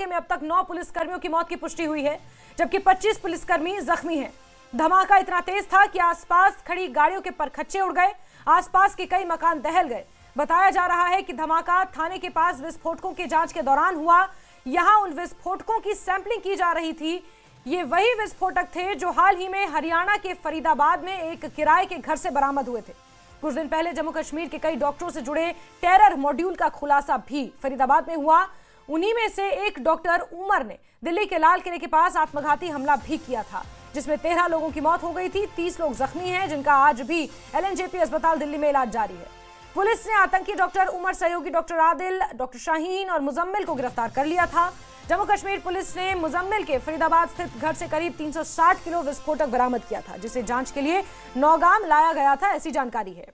में अब तक 9 पुलिसकर्मियों की मौत की पुष्टि हुई है, जबकि 25 पुलिसकर्मी जख्मी हैं। धमाका इतना तेज था कि आसपास खड़ी गाड़ियों के परखच्चे उड़ गए, आसपास के कई मकान दहल गए। बताया जा रहा है कि धमाका थाने के पास विस्फोटकों की जांच के दौरान हुआ। यहां उन विस्फोटकों की सैंपलिंग की जा रही थी। ये वही विस्फोटक थे जो हाल ही में हरियाणा के फरीदाबाद में एक किराए के घर से बरामद हुए थे। कुछ दिन पहले जम्मू कश्मीर के कई डॉक्टरों से जुड़े टेरर मॉड्यूल का खुलासा भी फरीदाबाद में हुआ। उन्हीं में से एक डॉक्टर उमर ने दिल्ली के लाल किले के पास आत्मघाती हमला भी किया था, जिसमें 13 लोगों की मौत हो गई थी। 30 लोग जख्मी हैं, जिनका आज भी LNJP अस्पताल दिल्ली में इलाज जारी है। पुलिस ने आतंकी डॉक्टर उमर, सहयोगी डॉक्टर आदिल, डॉक्टर शाहीन और मुजम्मिल को गिरफ्तार कर लिया था। जम्मू कश्मीर पुलिस ने मुजम्मिल के फरीदाबाद स्थित घर से करीब 360 किलो विस्फोटक बरामद किया था, जिसे जांच के लिए नौगाम लाया गया था, ऐसी जानकारी है।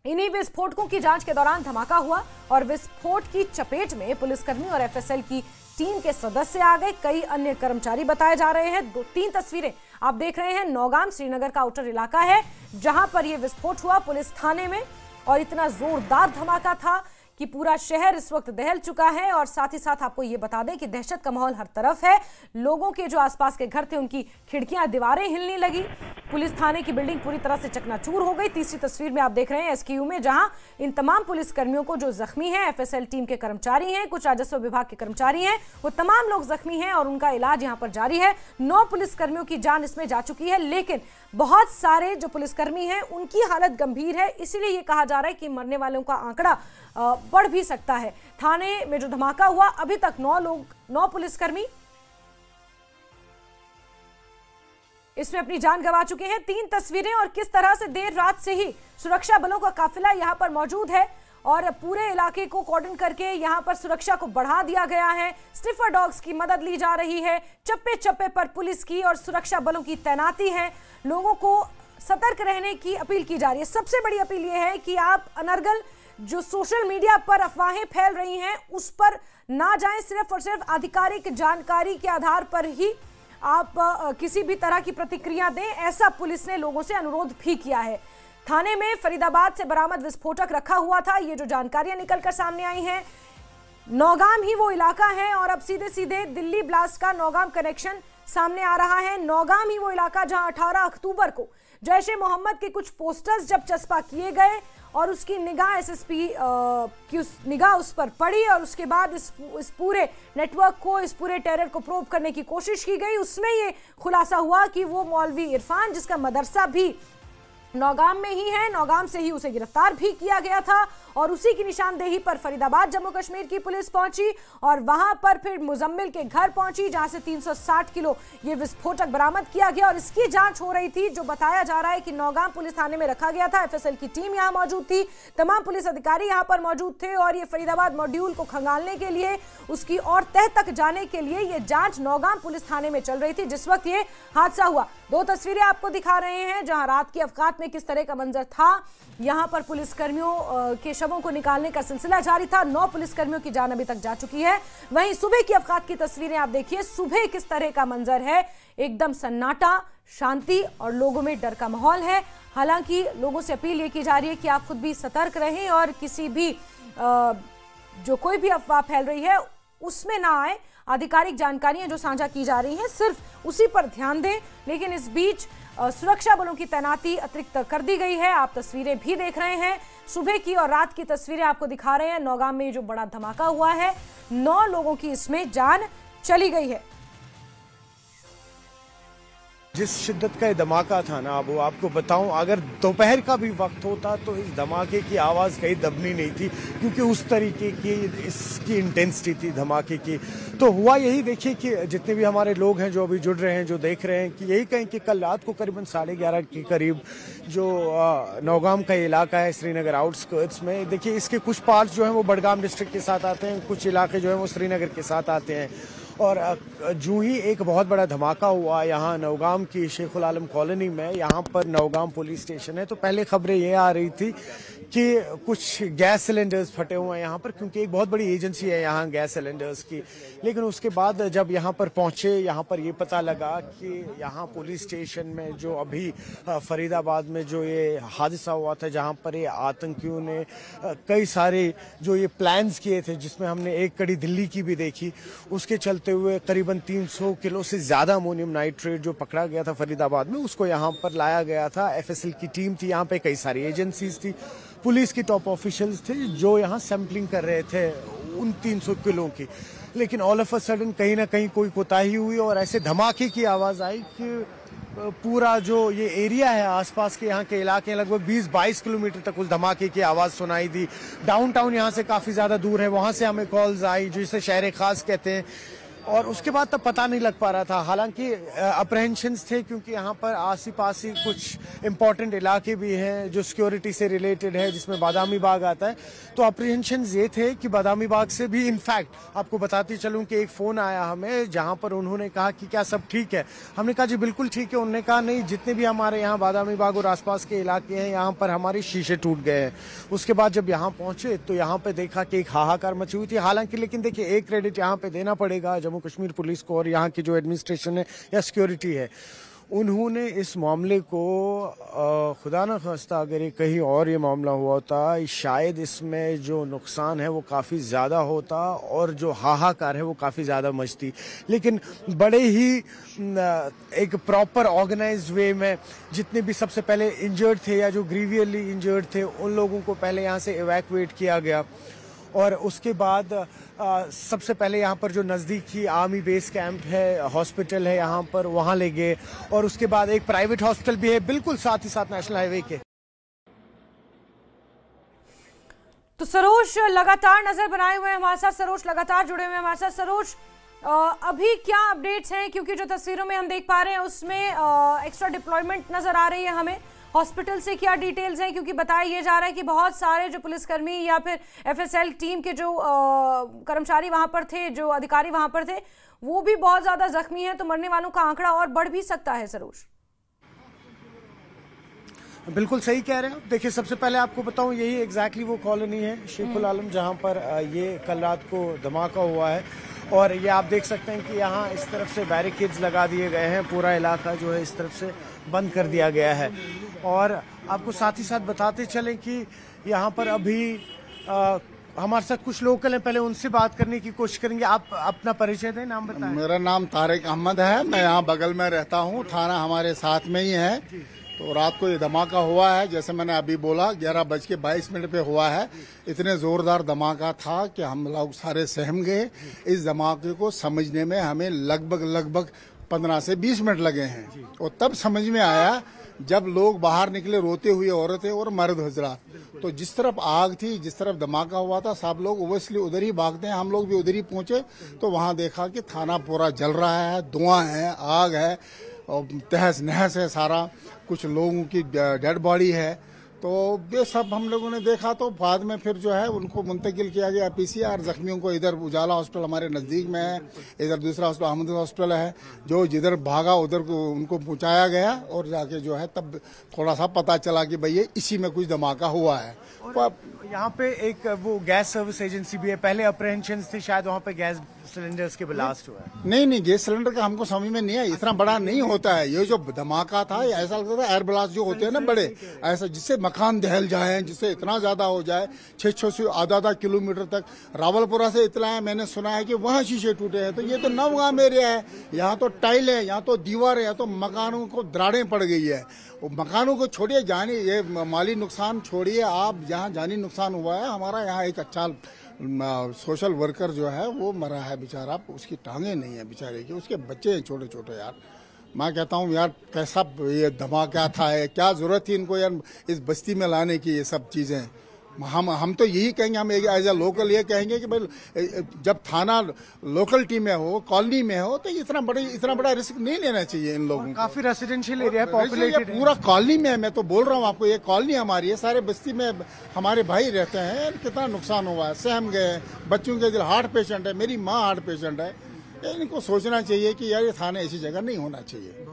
इन्हीं विस्फोटकों की जांच के दौरान धमाका हुआ और विस्फोट की चपेट में पुलिसकर्मी और FSL की टीम के सदस्य आ गए। कई अन्य कर्मचारी बताए जा रहे हैं। 2-3 तस्वीरें आप देख रहे हैं। नौगाम श्रीनगर का आउटर इलाका है जहां पर यह विस्फोट हुआ पुलिस थाने में, और इतना जोरदार धमाका था कि पूरा शहर इस वक्त दहल चुका है। और साथ ही साथ आपको ये बता दें कि दहशत का माहौल हर तरफ है। लोगों के जो आसपास के घर थे उनकी खिड़कियां, दीवारें हिलने लगी। पुलिस थाने की बिल्डिंग पूरी तरह से चकनाचूर हो गई। तीसरी तस्वीर में आप देख रहे हैं SKU में, जहां इन तमाम पुलिसकर्मियों को जो जख्मी हैं, FSL टीम के कर्मचारी हैं, कुछ राजस्व विभाग के कर्मचारी हैं, वो तमाम लोग जख्मी हैं और उनका इलाज यहां पर जारी है। 9 पुलिसकर्मियों की जान इसमें जा चुकी है, लेकिन बहुत सारे जो पुलिसकर्मी हैं उनकी हालत गंभीर है। इसीलिए ये कहा जा रहा है कि मरने वालों का आंकड़ा बढ़ भी सकता है। थाने में जो धमाका हुआ, अभी तक 9 पुलिसकर्मी इसमें अपनी जान गंवा चुके हैं। 3 तस्वीरें और किस तरह से देर रात से ही सुरक्षा बलों का काफिला यहां पर मौजूद है और पूरे इलाके को कॉर्डन करके यहां पर सुरक्षा को बढ़ा दिया गया है। स्निफर डॉग्स की मदद ली जा रही है। चप्पे चप्पे पर पुलिस की और सुरक्षा बलों की तैनाती है। लोगों को सतर्क रहने की अपील की जा रही है। सबसे बड़ी अपील यह है कि आप अनर्गल जो सोशल मीडिया पर अफवाहें फैल रही हैं उस पर ना जाएं। सिर्फ और सिर्फ आधिकारिक जानकारी के आधार पर ही आप किसी भी तरह की प्रतिक्रिया दें, ऐसा पुलिस ने लोगों से अनुरोध भी किया है। थाने में फरीदाबाद से बरामद विस्फोटक रखा हुआ था। ये जो जानकारियां निकलकर सामने आई हैं, नौगाम ही वो इलाका है और अब सीधे सीधे दिल्ली ब्लास्ट का नौगाम कनेक्शन सामने आ रहा है। नौगाम ही वो इलाका जहां 18 अक्टूबर को जैश ए मोहम्मद के कुछ पोस्टर्स जब चस्पा किए गए और उसकी निगाह SSP की निगाह उस पर पड़ी और उसके बाद इस पूरे नेटवर्क को, इस पूरे टेरर को प्रोब करने की कोशिश की गई। उसमें ये खुलासा हुआ कि वो मौलवी इरफान, जिसका मदरसा भी नौगाम में ही है, नौगाम से ही उसे गिरफ्तार भी किया गया था और उसी की निशानदेही पर फरीदाबाद जम्मू कश्मीर की पुलिस पहुंची और वहां पर फिर मुजम्मिल के घर पहुंची, जहां से 360 किलो ये विस्फोटक बरामद किया गया और इसकी जांच हो रही थी। जो बताया जा रहा है कि नौगाम पुलिस थाने में रखा गया था। FSL की टीम यहां मौजूद थी, तमाम पुलिस अधिकारी यहां पर मौजूद थे और ये फरीदाबाद मॉड्यूल को खंगालने के लिए, उसकी और तह तक जाने के लिए ये जांच नौगाम पुलिस थाने में चल रही थी जिस वक्त ये हादसा हुआ। 2 तस्वीरें आपको दिखा रहे हैं जहां रात की अवकात में किस तरह का मंजर था। यहां पर पुलिसकर्मियों के शवों को निकालने का सिलसिला जारी था। 9 पुलिसकर्मियों की जान अभी तक जा चुकी है। वहीं सुबह की अवकात की तस्वीरें आप देखिए। सुबह किस तरह का मंजर है, एकदम सन्नाटा, शांति और लोगों में डर का माहौल है। हालांकि लोगों से अपील ये की जा रही है कि आप खुद भी सतर्क रहें और किसी भी जो कोई भी अफवाह फैल रही है उसमें ना आए। आधिकारिक जानकारियां जो साझा की जा रही हैं सिर्फ उसी पर ध्यान दें। लेकिन इस बीच सुरक्षा बलों की तैनाती अतिरिक्त कर दी गई है। आप तस्वीरें भी देख रहे हैं, सुबह की और रात की तस्वीरें आपको दिखा रहे हैं। नौगाम में जो बड़ा धमाका हुआ है, 9 लोगों की इसमें जान चली गई है। जिस शिद्दत का धमाका था ना, वो आपको बताऊं, अगर दोपहर का भी वक्त होता तो इस धमाके की आवाज़ कहीं दबनी नहीं थी, क्योंकि उस तरीके की इसकी इंटेंसिटी थी धमाके की। तो हुआ यही, देखिए कि जितने भी हमारे लोग हैं जो अभी जुड़ रहे हैं, जो देख रहे हैं, कि यही कहें कि कल रात को करीबन 11:30 के करीब जो नौगाम का इलाका है श्रीनगर आउटस्कर्ट्स में, देखिए इसके कुछ पार्ट्स जो हैं वो बडगाम डिस्ट्रिक्ट के साथ आते हैं, कुछ इलाके जो हैं वो श्रीनगर के साथ आते हैं। और जो ही एक बहुत बड़ा धमाका हुआ यहाँ नौगाम की शेखुल आलम कॉलोनी में, यहाँ पर नौगाम पुलिस स्टेशन है, तो पहले खबरें ये आ रही थी कि कुछ गैस सिलेंडर्स फटे हुए हैं यहाँ पर, क्योंकि एक बहुत बड़ी एजेंसी है यहाँ गैस सिलेंडर्स की। लेकिन उसके बाद जब यहाँ पर पहुंचे, यहाँ पर ये पता लगा कि यहाँ पुलिस स्टेशन में जो अभी फरीदाबाद में जो ये हादसा हुआ था, जहाँ पर ये आतंकियों ने कई सारे जो ये प्लान्स किए थे, जिसमें हमने एक कड़ी दिल्ली की भी देखी, उसके चलते हुए करीबन 300 किलो से ज्यादा अमोनियम नाइट्रेट जो पकड़ा गया था फरीदाबाद में, उसको यहाँ पर लाया गया था। FSL की टीम थी यहाँ पे, कई सारी एजेंसीज थी, पुलिस की टॉप ऑफिशियल्स थे जो यहाँ सैंपलिंग कर रहे थे उन 300 किलो की। लेकिन ऑल ऑफ अ सडन कहीं ना कहीं कोई कोताही हुई और ऐसे धमाके की आवाज आई कि पूरा जो ये एरिया है आसपास के यहाँ के इलाके, लगभग 20-22 किलोमीटर तक उस धमाके की आवाज सुनाई दी। डाउनटाउन यहाँ से काफी ज्यादा दूर है, वहां से हमें कॉल्स आई जिसे शहर खास कहते हैं, और उसके बाद तब पता नहीं लग पा रहा था। हालांकि अप्रहेंशंस थे, क्योंकि यहाँ पर आसी पासी कुछ इंपॉर्टेंट इलाके भी हैं जो सिक्योरिटी से रिलेटेड है, जिसमें बादामी बाग आता है। तो अप्रहेंशंस ये थे कि बादामी बाग से भी, इनफैक्ट आपको बताती चलूं कि एक फोन आया हमें जहाँ पर उन्होंने कहा कि क्या सब ठीक है। हमने कहा जी बिल्कुल ठीक है। उन्होंने कहा नहीं, जितने भी हमारे यहाँ बादामी बाग और आसपास के इलाके हैं, यहाँ पर हमारे शीशे टूट गए हैं। उसके बाद जब यहाँ पहुंचे तो यहाँ पे देखा कि एक हाहाकार मची हुई थी। हालांकि लेकिन देखिए, एक क्रेडिट यहाँ पे देना पड़ेगा जम्मू कश्मीर पुलिस को और यहाँ की जो एडमिनिस्ट्रेशन है या सिक्योरिटी है, उन्होंने इस मामले को खुदा न खास्ता अगर ये कहीं और ये मामला हुआ होता, शायद इसमें जो नुकसान है वो काफ़ी ज़्यादा होता और जो हाहाकार है वो काफ़ी ज़्यादा मचती। लेकिन बड़े ही एक प्रॉपर ऑर्गेनाइज्ड वे में जितने भी सबसे पहले इंजर्ड थे या जो ग्रीवियरली इंजर्ड थे, उन लोगों को पहले यहाँ से इवैक्यूएट किया गया और उसके बाद सबसे पहले यहाँ पर जो नज़दीकी आर्मी बेस कैंप है, हॉस्पिटल है यहाँ पर, वहाँ ले गए। और उसके बाद एक प्राइवेट हॉस्पिटल भी है बिल्कुल साथ ही साथ नेशनल हाईवे के। तो सरोज लगातार नजर बनाए हुए हैं हमारे साथ, सरोज लगातार जुड़े हुए हैं हमारे साथ। सरोज, अभी क्या अपडेट्स हैं, क्योंकि जो तस्वीरों में हम देख पा रहे हैं उसमें एक्स्ट्रा डिप्लॉयमेंट नजर आ रही है हमें। हॉस्पिटल से क्या डिटेल्स हैं, क्योंकि बताया ये जा रहा है कि बहुत सारे जो पुलिसकर्मी या फिर FSL टीम के जो कर्मचारी वहां पर थे, जो अधिकारी वहां पर थे, वो भी बहुत ज्यादा जख्मी हैं, तो मरने वालों का आंकड़ा और बढ़ भी सकता है। सरोज, बिल्कुल सही कह रहे हैं। देखिए, सबसे पहले आपको बताऊं, यही एग्जैक्टली वो कॉलोनी है शेखुल आलम जहां पर ये कल रात को धमाका हुआ है। और ये आप देख सकते हैं कि यहाँ इस तरफ से बैरिकेड्स लगा दिए गए हैं, पूरा इलाका जो है इस तरफ से बंद कर दिया गया है। और आपको साथ ही साथ बताते चलें कि यहाँ पर अभी हमारे साथ कुछ लोकल हैं, पहले उनसे बात करने की कोशिश करेंगे। आप अपना परिचय दें, नाम बताएं। मेरा नाम तारिक अहमद है, मैं यहाँ बगल में रहता हूँ, थाना हमारे साथ में ही है। तो रात को ये धमाका हुआ है, जैसे मैंने अभी बोला, 11:22 पे हुआ है। इतने जोरदार धमाका था कि हम लोग सारे सहम गए। इस धमाके को समझने में हमें लगभग 15 से 20 मिनट लगे हैं। और तब समझ में आया जब लोग बाहर निकले, रोते हुए औरतें और मर्द हजरात। तो जिस तरफ आग थी, जिस तरफ धमाका हुआ था, सब लोग ओबियसली उधर ही भागते हैं। हम लोग भी उधर ही पहुंचे तो वहां देखा कि थाना पूरा जल रहा है, धुआं है, आग है और तहस नहस है सारा। कुछ लोगों की डेड बॉडी है। तो ये सब हम लोगों ने देखा। तो बाद में फिर जो है उनको मुंतकिल किया गया PCR। जख्मियों को इधर उजाला हॉस्पिटल हमारे नज़दीक में है, इधर दूसरा हॉस्पिटल अहमद हॉस्पिटल है, जो जिधर भागा उधर को उनको पहुंचाया गया। और जाके जो है तब थोड़ा सा पता चला कि भई इसी में कुछ धमाका हुआ है। तो यहाँ पे एक वो गैस सर्विस एजेंसी भी है, पहले अप्रहेंशंस थी, शायद वहाँ पे गैस सिलेंडर्स के ब्लास्ट हुआ है। नहीं, गैस सिलेंडर का हमको समझ में नहीं है, इतना बड़ा नहीं होता है। ये जो धमाका था, ऐसा लगता था एयर ब्लास्ट जो होते हैं ना बड़े, ऐसा जिससे मकान दहल जाए, जिससे इतना ज्यादा हो जाए, 600 से आधा किलोमीटर तक। रावलपुरा से इतना है, मैंने सुना है कि वहाँ शीशे टूटे हैं। तो ये तो नवगाम एरिया है, यहाँ तो टाइल है, यहाँ तो दीवार है, यहाँ तो मकानों को दरारें पड़ गई है। मकानों को छोड़िए, जानी ये माली नुकसान छोड़िए, आप जहाँ जानी नुकसान हुआ है। हमारा यहाँ एक अच्छा सोशल वर्कर जो है वो मरा है बेचारा, उसकी टांगे नहीं है बेचारे की, उसके बच्चे हैं छोटे छोटे। यार मैं कहता हूँ यार, कैसा ये धमाका था, है क्या जरूरत थी इनको यार इस बस्ती में लाने की ये सब चीजें। हम तो यही कहेंगे, हम एज ए लोकल ये कहेंगे कि भाई जब थाना लोकलिटी में हो, कॉलोनी में हो, तो इतना बड़ा रिस्क नहीं लेना चाहिए इन लोगों को। काफी रेसिडेंशियल एरिया है, पॉपुलेटेड पूरा कॉलोनी में है। मैं तो बोल रहा हूँ आपको, ये कॉलोनी हमारी है, सारे बस्ती में हमारे भाई रहते हैं। कितना नुकसान हुआ है, सहम गए। बच्चों के दिल हार्ट पेशेंट है, मेरी माँ हार्ट पेशेंट है। इनको सोचना चाहिए कि यार ये थाना ऐसी जगह नहीं होना चाहिए।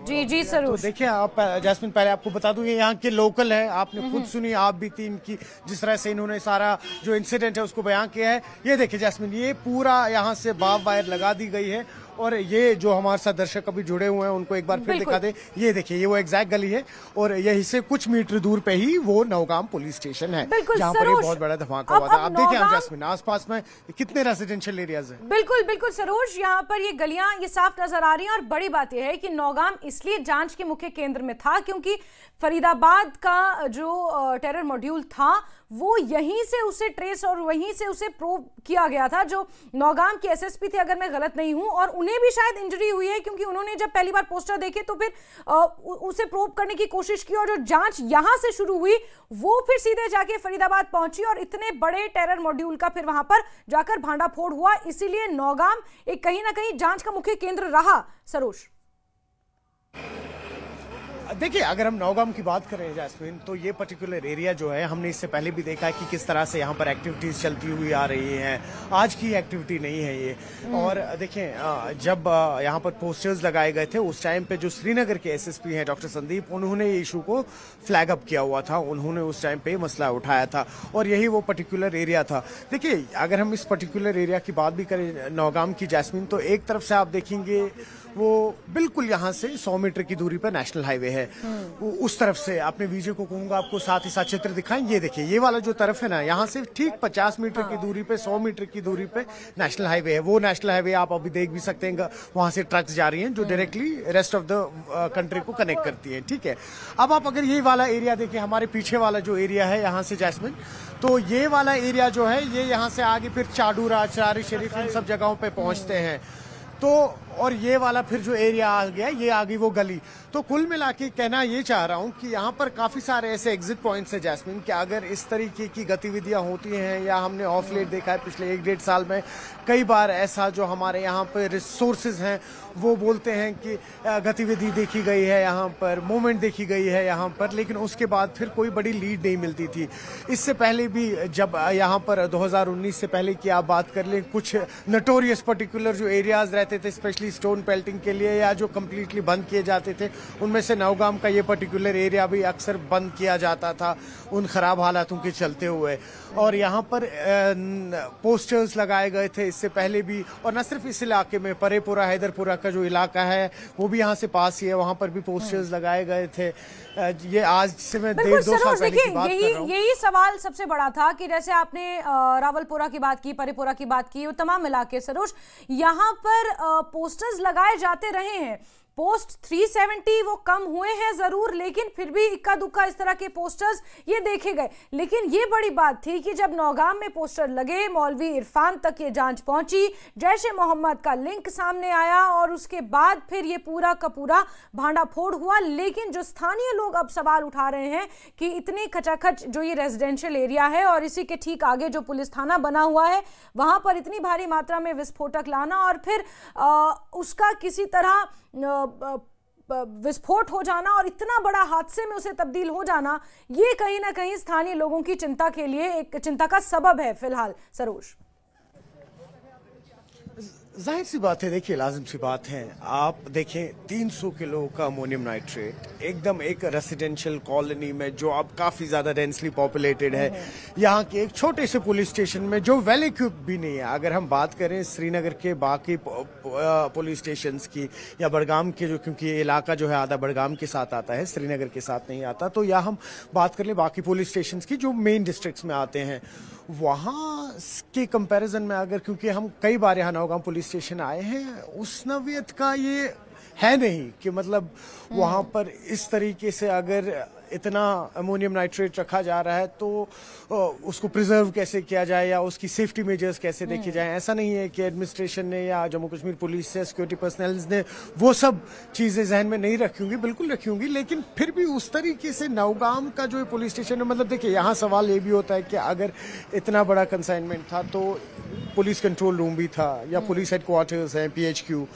जी जी सर। तो देखिए आप जैस्मिन, पहले आपको बता दूं ये यहाँ के लोकल है, आपने खुद सुनी, आप भी थी इनकी, जिस तरह से इन्होंने सारा जो इंसिडेंट है उसको बयां किया है। ये देखिए जैस्मिन, ये पूरा यहाँ से बाब वायर लगा दी गई है, और ये जो हमारे साथ दर्शक अभी जुड़े हुए हैं उनको एक बार फिर दिखा दे। ये देखिए, ये वो एग्जैक्ट गली है, और यही से कुछ मीटर दूर पे ही वो नौगाम पुलिस स्टेशन है, जहाँ पर ये बहुत बड़ा धमाका हुआ था। आप देखिए जैस्मिन, आसपास में कितने रेजिडेंशियल एरियाज हैं। बिल्कुल बिल्कुल सरोज, यहाँ पर ये गलियां ये साफ नजर आ रही हैं। और बड़ी बात यह है कि नौगाम इसलिए जांच के मुख्य केंद्र में था क्योंकि फरीदाबाद का जो टेरर मॉड्यूल था वो यहीं से उसे ट्रेस और वहीं से उसे प्रोव किया गया था। जो नौगाम की एसएसपी थे, अगर मैं गलत नहीं हूं, और उन्हें भी शायद इंजरी हुई है क्योंकि उन्होंने जब पहली बार पोस्टर देखे तो फिर उसे प्रोव करने की कोशिश की, और जो जांच यहां से शुरू हुई वो फिर सीधे जाके फरीदाबाद पहुंची, और इतने बड़े टेरर मॉड्यूल का फिर वहां पर जाकर भांडाफोड़ हुआ। इसीलिए नौगाम एक कहीं ना कहीं जांच का मुख्य केंद्र रहा। सरोज, देखिए अगर हम नौगाम की बात करें जैस्मिन, तो ये पर्टिकुलर एरिया जो है, हमने इससे पहले भी देखा है कि किस तरह से यहाँ पर एक्टिविटीज चलती हुई आ रही हैं। आज की एक्टिविटी नहीं है ये। और देखें, जब यहाँ पर पोस्टर्स लगाए गए थे उस टाइम पे जो श्रीनगर के एसएसपी हैं डॉक्टर संदीप, उन्होंने इशू को फ्लैग अप किया हुआ था, उन्होंने उस टाइम पे मसला उठाया था, और यही वो पर्टिकुलर एरिया था। देखिए अगर हम इस पर्टिकुलर एरिया की बात भी करें नौगाम की जैस्मिन, तो एक तरफ से आप देखेंगे वो बिल्कुल यहाँ से 100 मीटर की दूरी पर नेशनल हाईवे है। उस तरफ से अपने वीडियो को कहूंगा आपको साथ ही साथ चित्र दिखाएं। ये देखिए, ये वाला जो तरफ है ना, यहाँ से ठीक 50 मीटर की दूरी पे, 100 मीटर की दूरी पे नेशनल हाईवे है। वो नेशनल हाईवे आप अभी देख भी सकते हैं, वहां से ट्रक्स जा रही हैं जो directly rest of the country को कनेक्ट करती है। ठीक है, अब आप अगर ये वाला एरिया देखिए, हमारे पीछे वाला जो एरिया है यहाँ से जैस्मिन, तो ये वाला एरिया जो है ये यहाँ से आगे फिर चाडूरा, चारी शरीफ, इन सब जगहों पे पहुंचते हैं। तो और ये वाला फिर जो एरिया आ गया, ये आ गई वो गली। तो कुल मिला के कहना ये चाह रहा हूँ कि यहाँ पर काफी सारे ऐसे एग्जिट पॉइंट्स हैं जैस्मिन, कि अगर इस तरीके की गतिविधियां होती हैं, या हमने ऑफ लेट देखा है पिछले 1-1.5 साल में कई बार ऐसा, जो हमारे यहाँ पर रिसोर्सेज हैं वो बोलते हैं कि गतिविधि देखी गई है यहाँ पर, मूवमेंट देखी गई है यहाँ पर, लेकिन उसके बाद फिर कोई बड़ी लीड नहीं मिलती थी। इससे पहले भी जब यहाँ पर 2019 से पहले की आप बात कर लें, कुछ नोटोरियस पर्टिकुलर जो एरियाज रहते थे स्पेशली स्टोन पेल्टिंग के लिए, या जो कम्प्लीटली बंद किए जाते थे, उनमें से नौगाम का ये पर्टिकुलर एरिया भी अक्सर बंद किया जाता था उन खराब हालातों के चलते हुए। और यहाँ पर पोस्टर्स लगाए गए थे इससे पहले भी, और न सिर्फ इस इलाके में, परेपुरा हैदरपुरा का जो इलाका है वो भी यहाँ से पास ही है, वहाँ पर भी पोस्टर्स लगाए गए थे। ये आज से मैं 1.5-2 साल पहले की बात कर रहा हूँ। यही सवाल सबसे बड़ा था कि जैसे आपने रावलपुरा की बात की, परेपुरा की बात की, वो तमाम इलाके सरोज, यहाँ पर पोस्टर्स लगाए जाते रहे हैं। पोस्ट 370 वो कम हुए हैं जरूर, लेकिन फिर भी इक्का दुक्का इस तरह के पोस्टर्स ये देखे गए। लेकिन ये बड़ी बात थी कि जब नौगाम में पोस्टर लगे, मौलवी इरफान तक ये जांच पहुंची, जैश ए मोहम्मद का लिंक सामने आया, और उसके बाद फिर ये पूरा का पूरा भांडाफोड़ हुआ। लेकिन जो स्थानीय लोग अब सवाल उठा रहे हैं कि इतनी खचाखच जो ये रेजिडेंशियल एरिया है और इसी के ठीक आगे जो पुलिस थाना बना हुआ है, वहां पर इतनी भारी मात्रा में विस्फोटक लाना और फिर उसका किसी तरह विस्फोट हो जाना और इतना बड़ा हादसे में उसे तब्दील हो जाना, ये कहीं ना कहीं स्थानीय लोगों की चिंता के लिए एक चिंता का सबब है फिलहाल। सरोज, जाहिर सी बात है, देखिए लाजिम सी बात है, आप देखें 300 किलो का अमोनियम नाइट्रेट एकदम एक रेसिडेंशियल कॉलोनी में जो अब काफी ज्यादा डेंसली पॉपुलेटेड है, यहाँ के एक छोटे से पुलिस स्टेशन में जो वेल इक्विप्ड भी नहीं है। अगर हम बात करें श्रीनगर के बाकी पुलिस स्टेशंस की या बड़गाम के, जो क्योंकि ये इलाका जो है आधा बड़गाम के साथ आता है, श्रीनगर के साथ नहीं आता, तो या हम बात कर लें बाकी पुलिस स्टेशंस की जो मेन डिस्ट्रिक्ट्स में आते हैं, वहाँ के कंपैरिजन में अगर, क्योंकि हम कई बार यहाँ नौगाम पुलिस स्टेशन आए हैं, उस नौयत का ये है नहीं कि मतलब वहाँ पर इस तरीके से अगर इतना अमोनियम नाइट्रेट रखा जा रहा है तो उसको प्रिजर्व कैसे किया जाए या उसकी सेफ्टी मेजर्स कैसे देखे जाए। ऐसा नहीं है कि एडमिनिस्ट्रेशन ने या जम्मू कश्मीर पुलिस से सिक्योरिटी पर्सनल ने वो सब चीजें जहन में नहीं रखी होंगी, बिल्कुल रखी होंगी, लेकिन फिर भी उस तरीके से नौगाम का जो पुलिस स्टेशन है, मतलब देखिए यहाँ सवाल ये भी होता है कि अगर इतना बड़ा कंसाइनमेंट था तो पुलिस कंट्रोल रूम भी था या पुलिस हेडक्वार्टर्स है PHQ,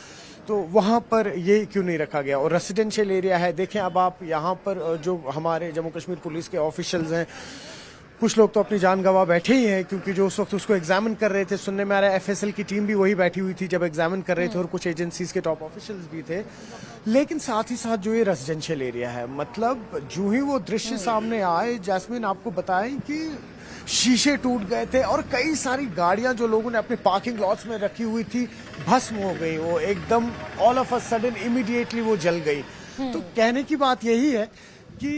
तो वहाँ पर ये क्यों नहीं रखा गया। और रेसिडेंशियल एरिया है, देखें अब आप यहाँ पर जो हमारे जम्मू कश्मीर पुलिस के ऑफिशियल्स हैं कुछ लोग तो अपनी जान गंवा बैठे ही हैं, क्योंकि जो उस वक्त उसको एग्जामिन कर रहे थे, सुनने में आ रहा है एफएसएल की टीम भी वही बैठी हुई थी जब एग्जामिन कर रहे थे, और कुछ एजेंसीज के टॉप ऑफिशियल्स भी थे। लेकिन साथ ही साथ जो ये रेजिडेंशियल एरिया है, मतलब जो ही वो दृश्य सामने आए, जैस्मिन आपको बताएं कि शीशे टूट गए थे और कई सारी गाड़ियां जो लोगों ने अपने पार्किंग लॉट्स में रखी हुई थी भस्म हो गई। वो एकदम all of a sudden immediately वो जल गई। तो कहने की बात यही है कि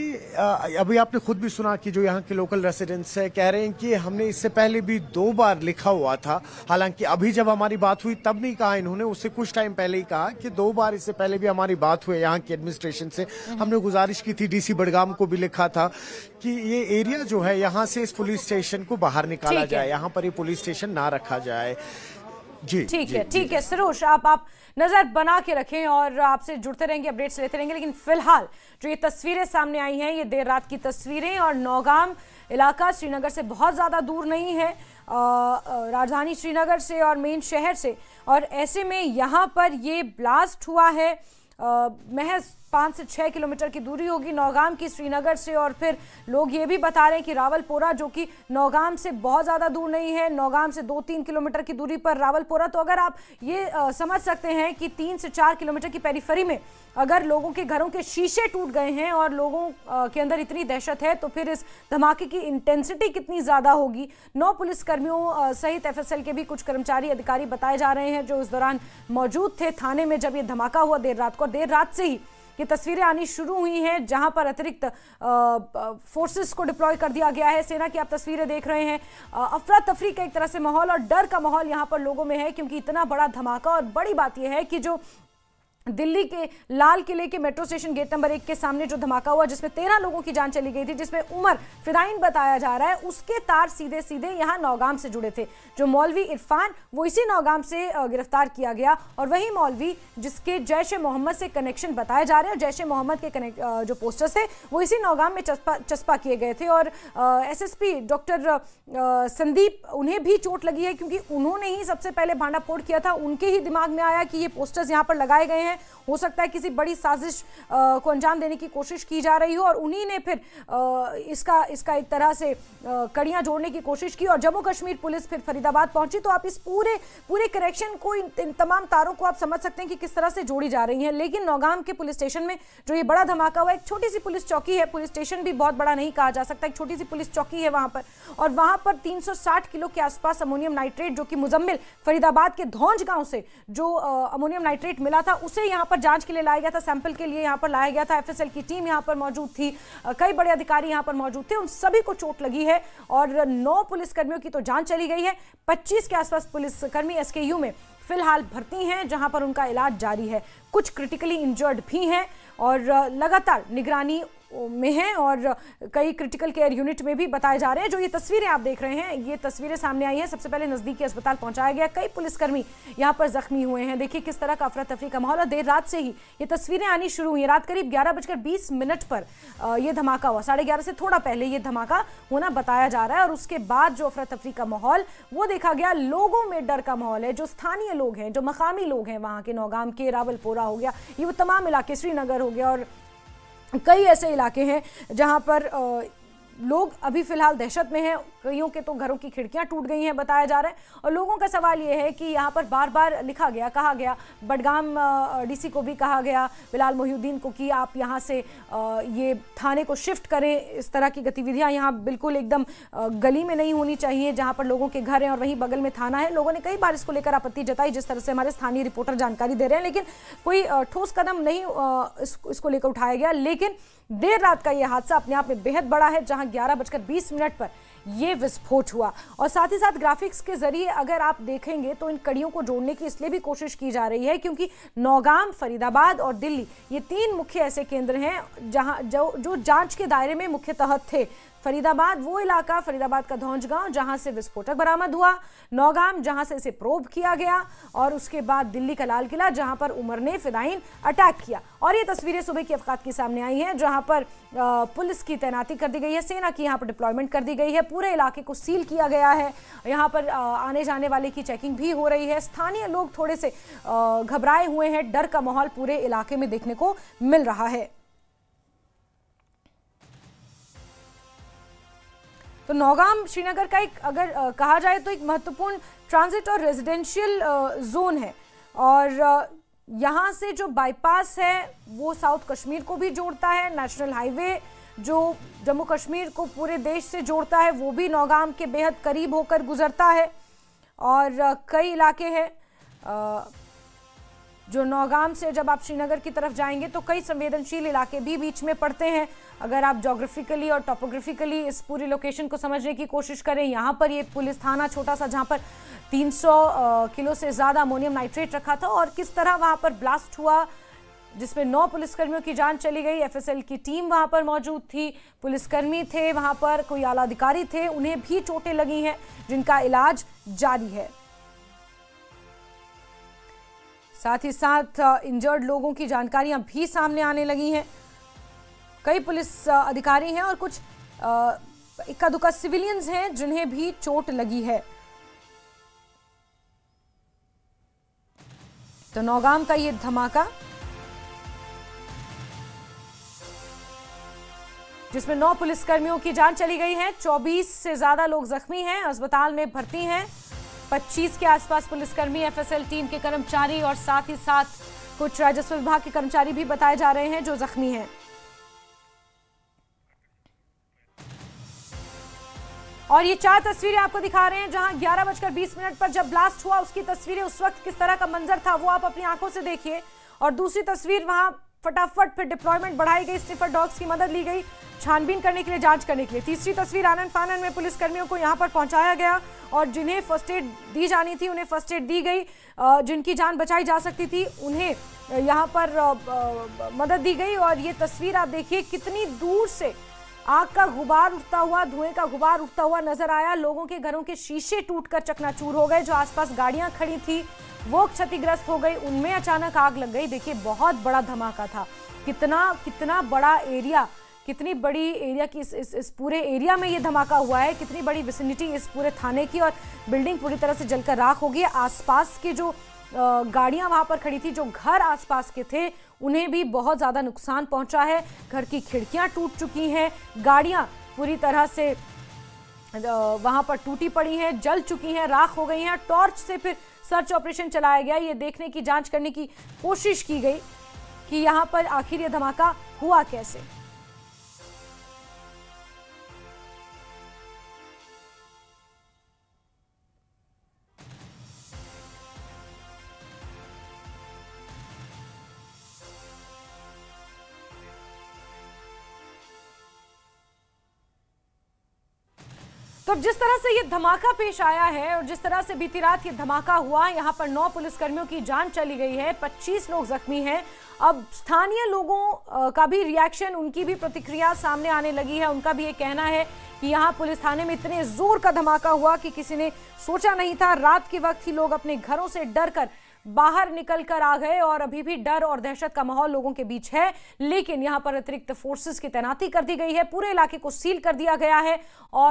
अभी आपने खुद भी सुना कि जो यहाँ के लोकल रेसिडेंट्स है कह रहे हैं कि हमने इससे पहले भी 2 बार लिखा हुआ था। हालांकि अभी जब हमारी बात हुई तब नहीं कहा इन्होंने, उससे कुछ टाइम पहले ही कहा कि 2 बार इससे पहले भी हमारी बात हुई यहाँ की एडमिनिस्ट्रेशन से। हमने गुजारिश की थी, डीसी बडगाम को भी लिखा था कि ये एरिया जो है यहाँ से इस पुलिस स्टेशन को बाहर निकाला जाए, यहाँ पर ये पुलिस स्टेशन ना रखा जाए। जी ठीक है सरोज, आप नजर बना के रखें और आपसे जुड़ते रहेंगे, अपडेट्स लेते रहेंगे। लेकिन फिलहाल जो ये तस्वीरें सामने आई हैं, ये देर रात की तस्वीरें, और नौगाम इलाका श्रीनगर से बहुत ज़्यादा दूर नहीं है, राजधानी श्रीनगर से और मेन शहर से, और ऐसे में यहाँ पर ये ब्लास्ट हुआ है। महज 5 से 6 किलोमीटर की दूरी होगी नौगाम की श्रीनगर से, और फिर लोग ये भी बता रहे हैं कि रावलपोरा जो कि नौगाम से बहुत ज़्यादा दूर नहीं है, नौगाम से 2-3 किलोमीटर की दूरी पर रावलपोरा। तो अगर आप ये समझ सकते हैं कि 3 से 4 किलोमीटर की पेरीफेरी में अगर लोगों के घरों के शीशे टूट गए हैं और लोगों के अंदर इतनी दहशत है, तो फिर इस धमाके की इंटेंसिटी कितनी ज़्यादा होगी। 9 पुलिसकर्मियों सहित एफएसएल के भी कुछ कर्मचारी अधिकारी बताए जा रहे हैं जो इस दौरान मौजूद थे थाने में जब ये धमाका हुआ देर रात को। देर रात से ही ये तस्वीरें आनी शुरू हुई हैं जहां पर अतिरिक्त फोर्सेस को डिप्लॉय कर दिया गया है। सेना की आप तस्वीरें देख रहे हैं। अफरा तफरी का एक तरह से माहौल और डर का माहौल यहां पर लोगों में है, क्योंकि इतना बड़ा धमाका। और बड़ी बात यह है कि जो दिल्ली के लाल किले के मेट्रो स्टेशन गेट नंबर 1 के सामने जो धमाका हुआ, जिसमें 13 लोगों की जान चली गई थी, जिसमें उमर फिदाइन बताया जा रहा है, उसके तार सीधे सीधे यहाँ नौगाम से जुड़े थे। जो मौलवी इरफान, वो इसी नौगाम से गिरफ्तार किया गया, और वही मौलवी जिसके जैश ए मोहम्मद से कनेक्शन बताए जा रहे हैं, और जैश ए मोहम्मद के जो पोस्टर्स थे वो इसी नौगाम में चस्पा किए गए थे। और SSP डॉक्टर संदीप, उन्हें भी चोट लगी है, क्योंकि उन्होंने ही सबसे पहले भांडाफोड़ किया था। उनके ही दिमाग में आया कि ये पोस्टर्स यहाँ पर लगाए गए हैं, हो सकता है किसी बड़ी साजिश को अंजाम देने की कोशिश की जा रही हो, और उन्हीं ने फिर इसका एक तरह से कड़ियां जोड़ने की कोशिश की। और जम्मू कश्मीर पुलिस फिर फरीदाबाद पहुंची। तो आप इस पूरे कनेक्शन को, इन तमाम तारों को आप समझ सकते हैं कि किस तरह से जोड़ी जा रही हैं। लेकिन नौगाम के पुलिस स्टेशन में जो ये बड़ा धमाका हुआ, एक छोटी सी पुलिस चौकी है, पुलिस स्टेशन भी बहुत बड़ा नहीं कहा जा सकता, एक छोटी सी पुलिस चौकी है वहां पर, और वहां पर 360 किलो के आसपास अमोनियम नाइट्रेट, जो कि मुजम्मिल फरीदाबाद के धौंज गांव से जो अमोनियम नाइट्रेट मिला था, उसे यहाँ पर जांच के लिए लाया गया था, सैंपल के लिए यहाँ पर लाया गया था। एफएसएल की टीम यहाँ पर मौजूद थी, कई बड़े अधिकारी यहाँ पर मौजूद थे, उन सभी को चोट लगी है, और 9 पुलिसकर्मियों की तो जान चली गई है। 25 के आसपास पुलिसकर्मी SKU में फिलहाल भर्ती हैं, जहां पर उनका इलाज जारी है। कुछ क्रिटिकली इंजर्ड भी हैं और लगातार निगरानी में हैं, और कई क्रिटिकल केयर यूनिट में भी बताए जा रहे हैं। जो ये तस्वीरें आप देख रहे हैं, ये तस्वीरें सामने आई हैं, सबसे पहले नजदीकी अस्पताल पहुंचाया गया, कई पुलिसकर्मी यहाँ पर जख्मी हुए हैं। देखिए किस तरह का अफरा तफरी का माहौल। और देर रात से ही ये तस्वीरें आनी शुरू हुई। रात करीब 11:20 पर यह धमाका हुआ, 11:30 से थोड़ा पहले ये धमाका होना बताया जा रहा है। और उसके बाद जो अफरा तफरी का माहौल वो देखा गया, लोगों में डर का माहौल है। जो स्थानीय लोग हैं, जो मकामी लोग हैं वहाँ के, नौगाम के, रावलपोरा हो गया, ये वो तमाम इलाके, श्रीनगर हो गया, और कई ऐसे इलाके हैं जहां पर लोग अभी फिलहाल दहशत में हैं। कईयों के तो घरों की खिड़कियां टूट गई हैं बताया जा रहा है। और लोगों का सवाल ये है कि यहाँ पर बार बार लिखा गया, कहा गया, बडगाम डीसी को भी कहा गया, बिलाल मोहिउद्दीन को, कि आप यहाँ से ये थाने को शिफ्ट करें। इस तरह की गतिविधियाँ यहाँ बिल्कुल एकदम गली में नहीं होनी चाहिए जहाँ पर लोगों के घर हैं और वहीं बगल में थाना है। लोगों ने कई बार इसको लेकर आपत्ति जताई, जिस तरह से हमारे स्थानीय रिपोर्टर जानकारी दे रहे हैं, लेकिन कोई ठोस कदम नहीं इसको लेकर उठाया गया। लेकिन देर रात का यह हादसा अपने आप में बेहद बड़ा है, जहां 11:20 पर ये विस्फोट हुआ। और साथ ही साथ ग्राफिक्स के जरिए अगर आप देखेंगे तो इन कड़ियों को जोड़ने की इसलिए भी कोशिश की जा रही है क्योंकि नौगाम, फरीदाबाद और दिल्ली, ये 3 मुख्य ऐसे केंद्र हैं जहां जो जांच के दायरे में मुख्य तहत थे। फरीदाबाद वो इलाका, फरीदाबाद का धौंज गांव, जहां से विस्फोटक बरामद हुआ, नौगाम जहां से इसे प्रोब किया गया, और उसके बाद दिल्ली का लाल किला जहां पर उमर ने फिदाइन अटैक किया। और ये तस्वीरें सुबह की अवकात की सामने आई हैं जहां पर पुलिस की तैनाती कर दी गई है, सेना की यहां पर डिप्लॉयमेंट कर दी गई है, पूरे इलाके को सील किया गया है, यहां पर आने जाने वाले की चेकिंग भी हो रही है। स्थानीय लोग थोड़े से घबराए हुए हैं, डर का माहौल पूरे इलाके में देखने को मिल रहा है। तो नौगाम श्रीनगर का एक अगर कहा जाए तो एक महत्वपूर्ण ट्रांजिट और रेजिडेंशियल जोन है, और यहाँ से जो बाईपास है वो साउथ कश्मीर को भी जोड़ता है। नेशनल हाईवे जो जम्मू कश्मीर को पूरे देश से जोड़ता है वो भी नौगाम के बेहद करीब होकर गुजरता है। और कई इलाके हैं जो नौगाम से जब आप श्रीनगर की तरफ जाएंगे तो कई संवेदनशील इलाके भी बीच में पड़ते हैं। अगर आप ज्योग्राफिकली और टोपोग्राफिकली इस पूरी लोकेशन को समझने की कोशिश करें, यहाँ पर ये पुलिस थाना छोटा सा जहाँ पर 300 किलो से ज़्यादा अमोनियम नाइट्रेट रखा था और किस तरह वहाँ पर ब्लास्ट हुआ जिसमें 9 पुलिसकर्मियों की जान चली गई। एफएसएल की टीम वहाँ पर मौजूद थी, पुलिसकर्मी थे वहाँ पर, कोई आला अधिकारी थे, उन्हें भी चोटें लगी हैं जिनका इलाज जारी है। साथ ही साथ इंजर्ड लोगों की जानकारियां भी सामने आने लगी हैं। कई पुलिस अधिकारी हैं और कुछ इक्का दुक्का सिविलियंस हैं जिन्हें भी चोट लगी है। तो नौगाम का ये धमाका जिसमें 9 पुलिसकर्मियों की जान चली गई है, 24 से ज्यादा लोग जख्मी हैं, अस्पताल में भर्ती हैं। 25 के आसपास पुलिसकर्मी, एफएसएल टीम के कर्मचारी और साथ ही साथ कुछ राजस्व विभाग के कर्मचारी भी बताए जा रहे हैं जो जख्मी हैं। और ये 4 तस्वीरें आपको दिखा रहे हैं जहां 11:20 पर जब ब्लास्ट हुआ उसकी तस्वीरें, उस वक्त किस तरह का मंजर था वो आप अपनी आंखों से देखिए। और दूसरी तस्वीर वहां फटाफट फिर डिप्लॉयमेंट बढ़ाई गई, स्निफर डॉग्स की मदद ली गई छानबीन करने के लिए, जांच करने के लिए। तीसरी तस्वीर आनन फानन में पुलिसकर्मियों को यहां पर पहुंचाया गया और जिन्हें फर्स्ट एड दी जानी थी उन्हें फर्स्ट एड दी गई, जिनकी जान बचाई जा सकती थी उन्हें यहां पर मदद दी गई। और ये तस्वीर आप देखिए कितनी दूर से आग का गुबार उठता हुआ, धुएं का गुबार उठता हुआ नजर आया। लोगों के घरों के शीशे टूटकर चकनाचूर हो गए, जो आसपास गाड़ियां खड़ी थी वो क्षतिग्रस्त हो गई, उनमें अचानक आग लग गई। देखिए बहुत बड़ा धमाका था, कितना बड़ा एरिया, कितनी बड़ी एरिया की इस पूरे एरिया में ये धमाका हुआ है, कितनी बड़ी विसिनिटी इस पूरे थाने की, और बिल्डिंग पूरी तरह से जलकर राख हो गई। आसपास के जो गाड़ियां वहां पर खड़ी थी, जो घर आसपास के थे, उन्हें भी बहुत ज्यादा नुकसान पहुंचा है। घर की खिड़कियां टूट चुकी हैं, गाड़ियां पूरी तरह से वहां पर टूटी पड़ी हैं, जल चुकी हैं, राख हो गई हैं। टॉर्च से फिर सर्च ऑपरेशन चलाया गया, ये देखने की, जांच करने की कोशिश की गई कि यहां पर आखिर ये धमाका हुआ कैसे। तो जिस तरह से ये धमाका पेश आया है और जिस तरह से बीती रात ये धमाका हुआ, यहाँ पर 9 पुलिसकर्मियों की जान चली गई है, 25 लोग जख्मी हैं। अब स्थानीय लोगों का भी रिएक्शन, उनकी भी प्रतिक्रिया सामने आने लगी है। उनका भी ये कहना है कि यहाँ पुलिस थाने में इतने जोर का धमाका हुआ कि किसी ने सोचा नहीं था। रात के वक्त ही लोग अपने घरों से डर कर बाहर निकल कर आ गए और अभी भी डर और दहशत का माहौल लोगों के बीच है। लेकिन यहाँ पर अतिरिक्त फोर्सेस की तैनाती कर दी गई है, पूरे इलाके को सील कर दिया गया है और